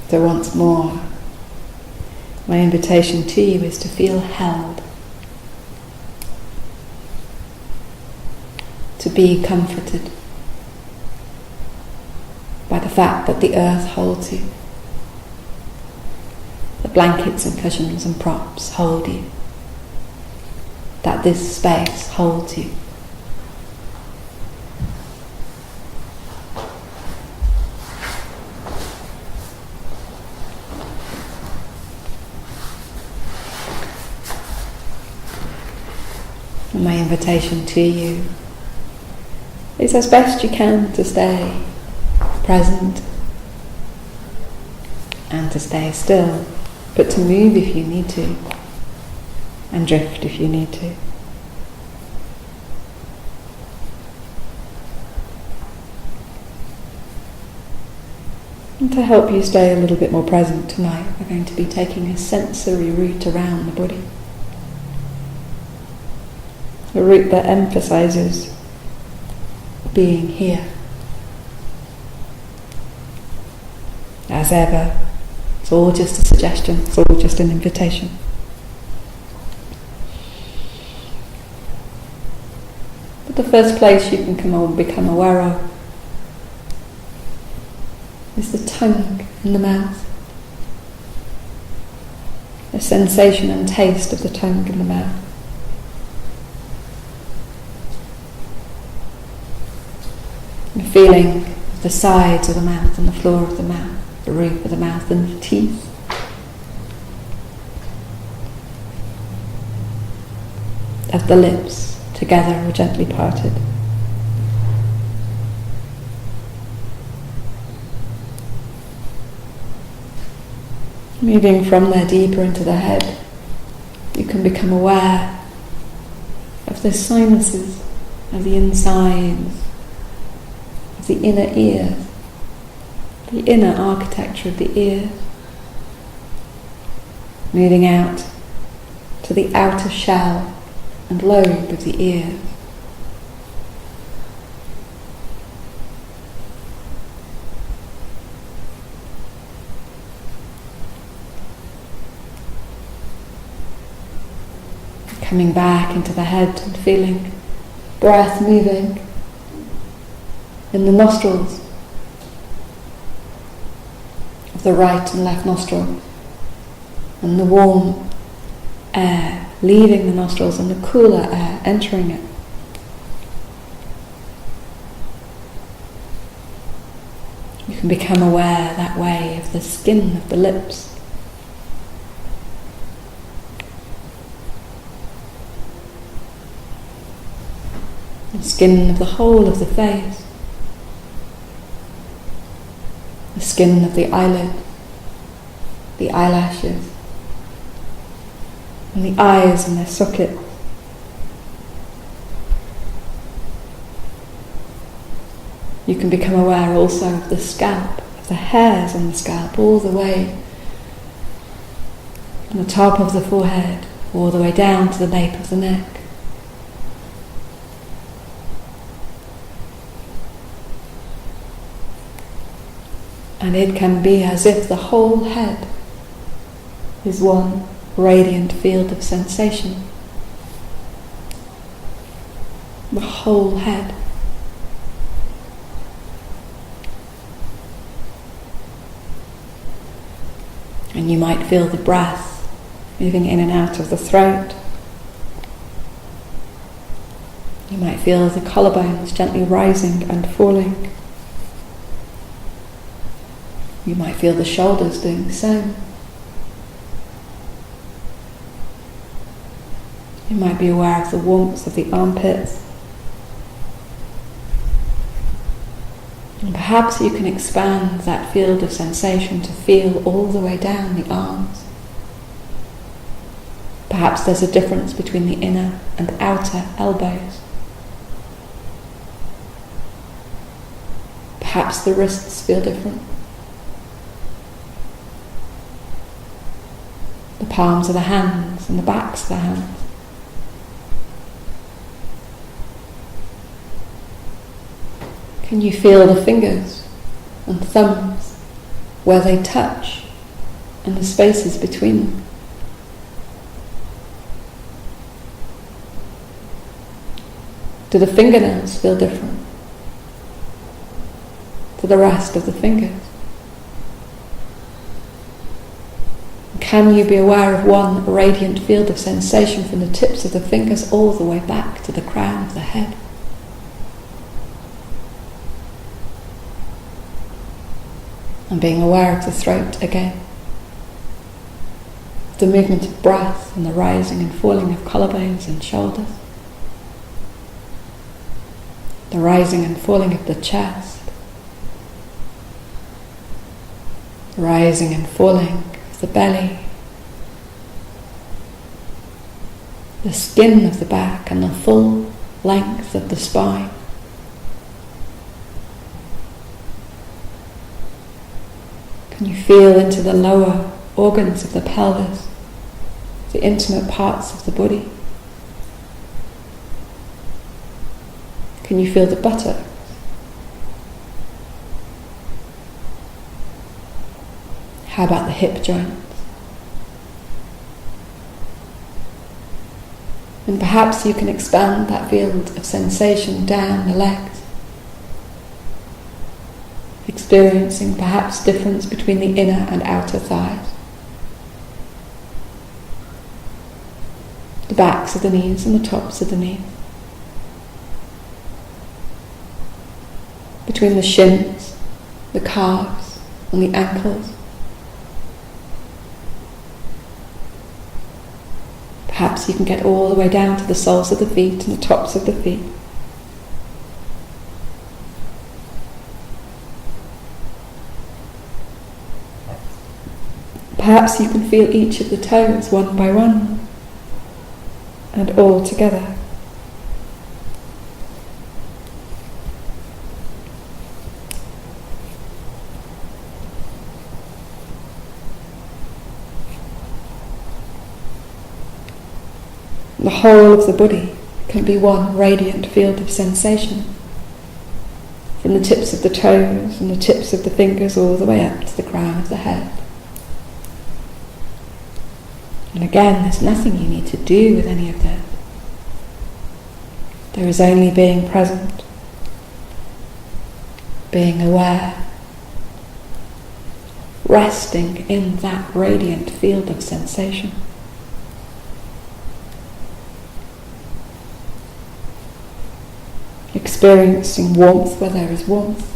So once more, my invitation to you is to feel held, to be comforted by the fact that the earth holds you. The blankets and cushions and props hold you. That this space holds you. And my invitation to you is, as best you can, to stay present and to stay still, but to move if you need to, and drift if you need to. And to help you stay a little bit more present tonight, we're going to be taking a sensory route around the body. A route that emphasizes being here. As ever, it's all just a suggestion, it's all just an invitation. But the first place you can become aware of is the tongue and the mouth. The sensation and taste of the tongue and the mouth. The feeling of the sides of the mouth and the floor of the mouth, the roof of the mouth and the teeth. Of the lips, together or gently parted. Moving from there deeper into the head, you can become aware of the sinuses, of the insides, of the inner ear, the inner architecture of the ear, moving out to the outer shell and lobe of the ear. Coming back into the head and feeling breath moving in the nostrils of the right and left nostril, and the warm air leaving the nostrils and the cooler air entering it. You can become aware that way of the skin of the lips, the skin of the whole of the face, the skin of the eyelid, the eyelashes, and the eyes and their sockets. You can become aware also of the scalp, of the hairs on the scalp, all the way from the top of the forehead, all the way down to the nape of the neck. And it can be as if the whole head is one radiant field of sensation. The whole head. And you might feel the breath moving in and out of the throat. You might feel the collarbones gently rising and falling. You might feel the shoulders doing the same. You might be aware of the warmth of the armpits. And perhaps you can expand that field of sensation to feel all the way down the arms. Perhaps there's a difference between the inner and outer elbows. Perhaps the wrists feel different. The palms of the hands and the backs of the hands. Can you feel the fingers and thumbs where they touch and the spaces between them. Do the fingernails feel different to the rest of the fingers? Can you be aware of one radiant field of sensation from the tips of the fingers all the way back to the crown of the head? And being aware of the throat again. The movement of breath and the rising and falling of collarbones and shoulders. The rising and falling of the chest. The rising and falling of the belly. The skin of the back and the full length of the spine. Can you feel into the lower organs of the pelvis, the intimate parts of the body? Can you feel the buttocks? How about the hip joints? And perhaps you can expand that field of sensation down the legs, experiencing perhaps difference between the inner and outer thighs, the backs of the knees and the tops of the knees, between the shins, the calves and the ankles. Perhaps you can get all the way down to the soles of the feet and the tops of the feet. Perhaps you can feel each of the toes one by one and all together. The whole of the body can be one radiant field of sensation, from the tips of the toes and the tips of the fingers all the way up to the crown of the head. And again, there's nothing you need to do with any of this. There is only being present, being aware, resting in that radiant field of sensation. Experiencing warmth where there is warmth,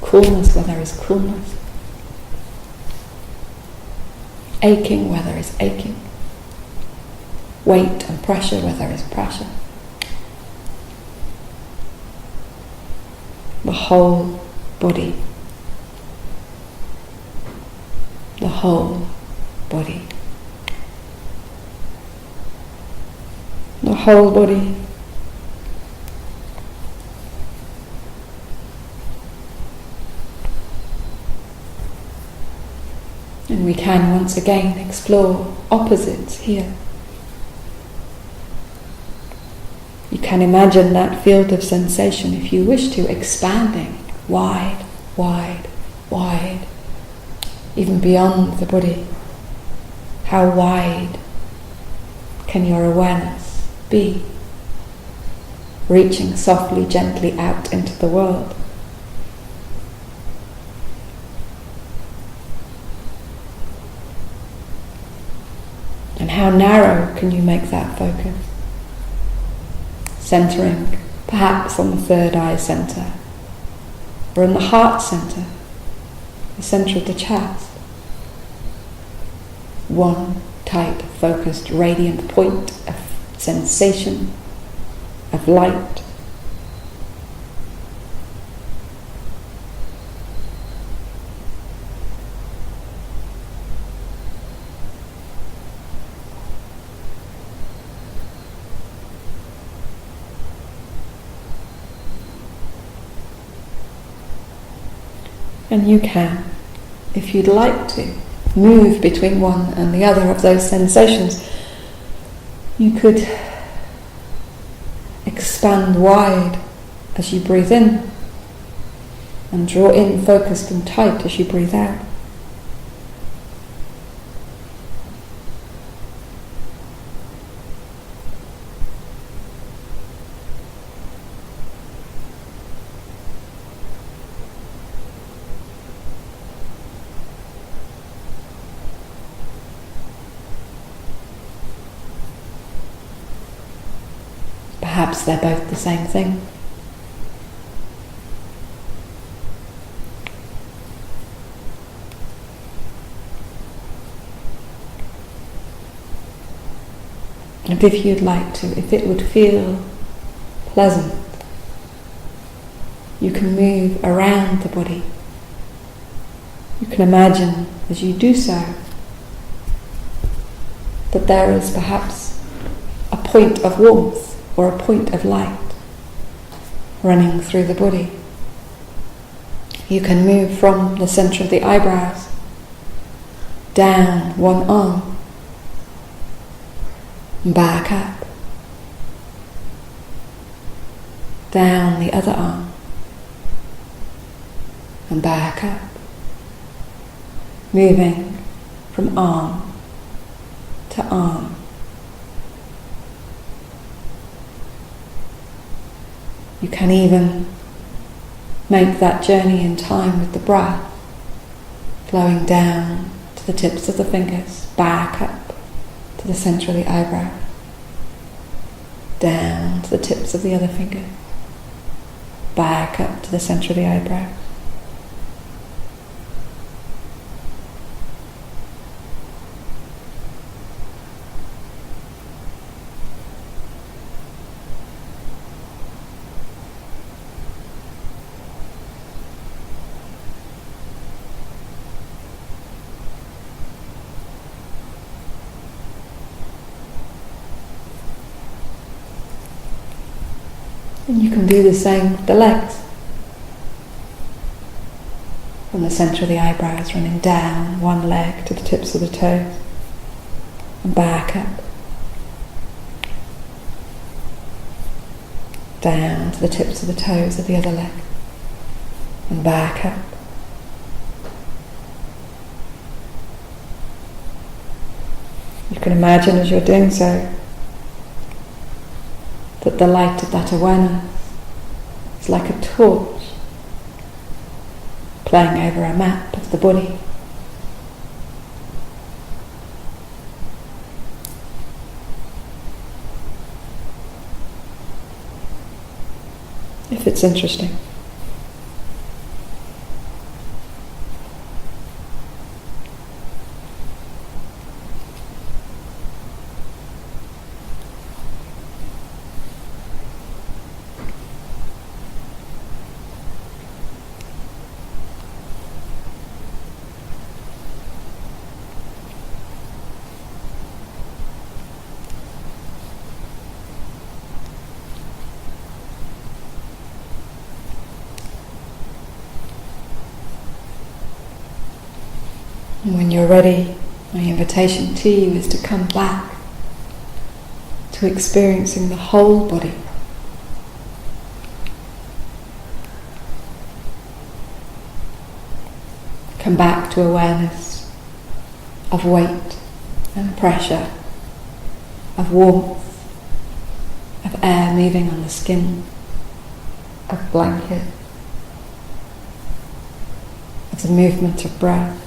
coolness where there is coolness, aching where there is aching, weight and pressure where there is pressure. The whole body. The whole body. The whole body. And we can once again explore opposites here. You can imagine that field of sensation, if you wish to, expanding wide, wide, wide, even beyond the body. How wide can your awareness be, reaching softly, gently out into the world? And how narrow can you make that focus? Centering perhaps on the third eye center, or in the heart center, the center of the chest. One tight, focused, radiant point of sensation, of light. And you can, if you'd like to, move between one and the other of those sensations. You could expand wide as you breathe in and draw in focused and tight as you breathe out. Perhaps they're both the same thing. And if you'd like to, if it would feel pleasant, you can move around the body. You can imagine as you do so that there is perhaps a point of warmth or a point of light running through the body. You can move from the center of the eyebrows down one arm, back up, down the other arm, and back up, moving from arm to arm. You can even make that journey in time with the breath, flowing down to the tips of the fingers, back up to the center of the eyebrow, down to the tips of the other finger, back up to the center of the eyebrow. And you can do the same with the legs. From the center of the eyebrows, running down one leg to the tips of the toes, and back up, down to the tips of the toes of the other leg, and back up. You can imagine as you're doing so that the light of that awareness is like a torch playing over a map of the body. If it's interesting. And when you're ready, my invitation to you is to come back to experiencing the whole body. Come back to awareness of weight and pressure, of warmth, of air moving on the skin, of blanket, of the movement of breath.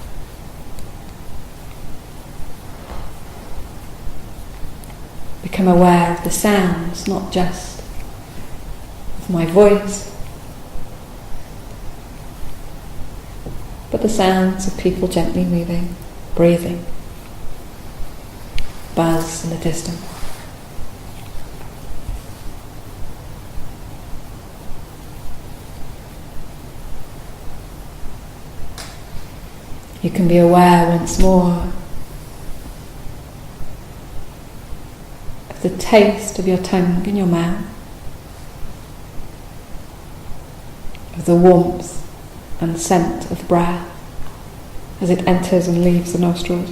Become aware of the sounds, not just of my voice, but the sounds of people gently moving, breathing, buzz in the distance. You can be aware once more the taste of your tongue in your mouth, of the warmth and scent of breath as it enters and leaves the nostrils.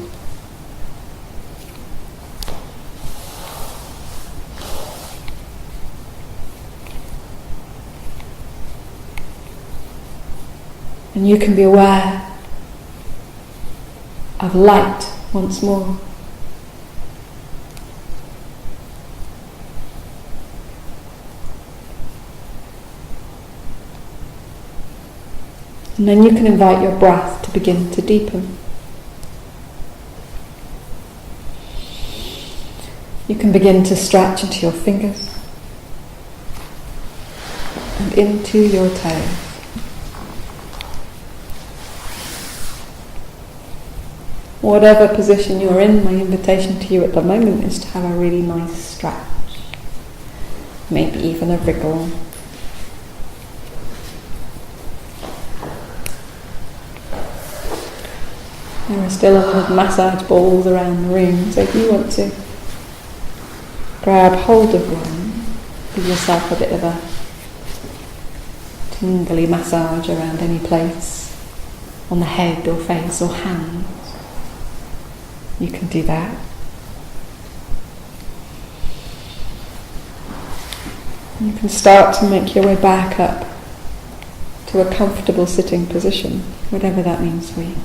And you can be aware of light once more. And then you can invite your breath to begin to deepen. You can begin to stretch into your fingers, and into your toes. Whatever position you're in, my invitation to you at the moment is to have a really nice stretch. Maybe even a wriggle. There are still a lot of massage balls around the room, so if you want to grab hold of one, give yourself a bit of a tingly massage around any place on the head or face or hands. You can do that. You can start to make your way back up to a comfortable sitting position, whatever that means for you.